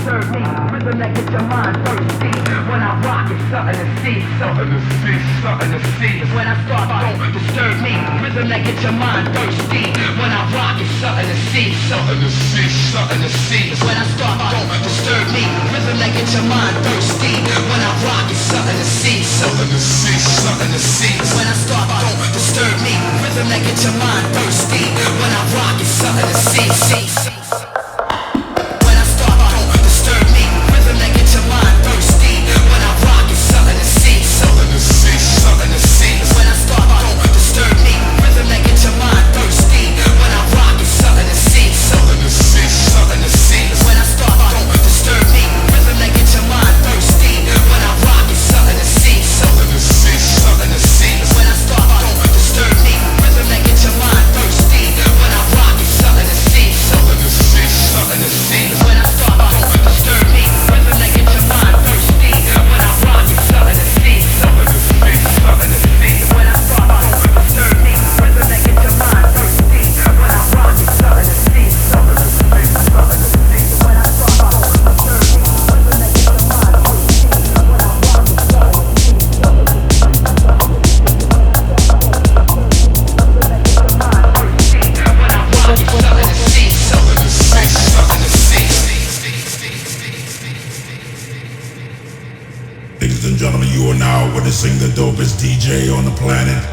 disturb me. Rhythm that gets your mind thirsty. When I rock, it's something to see, something to see, something to see. When I start, don't disturb me. Rhythm that gets your mind thirsty. When I rock, it's something to see, something to see, something to see. When I start, don't disturb me. Rhythm that gets your mind thirsty. When I rock, it's something to see, something to see, something to see. When I start, don't disturb me. Rhythm that gets your mind thirsty. When I rock, it's something to see, see. When I start, don't disturb me. Rhythm that gets your mind thirsty. When I rock, it's something to see, something to see, something to see. When I start, don't disturb me. Rhythm that gets your mind thirsty. When I rock, it's something to see, something to see, something to see. When I start, don't disturb me. Rhythm that gets your mind thirsty. When I rock, it's something to see, something to see, something to see. When I start, don't disturb me. Rhythm that gets your mind thirsty. When I rock, it's something to see, something to see, something to see. When I start, don't disturb me. Rhythm that gets your mind thirsty. When I rock, it's something to see, something to see, something to see. When I start, don't disturb me. Rhythm that gets your mind thirsty. When I rock, it's something to see, something to see, something to see. When I start, don't disturb me. Rhythm that gets your mind thirsty. When I rock, it's something to see, something to see, something to see. Ladies and gentlemen, you are now witnessing the dopest DJ on the planet.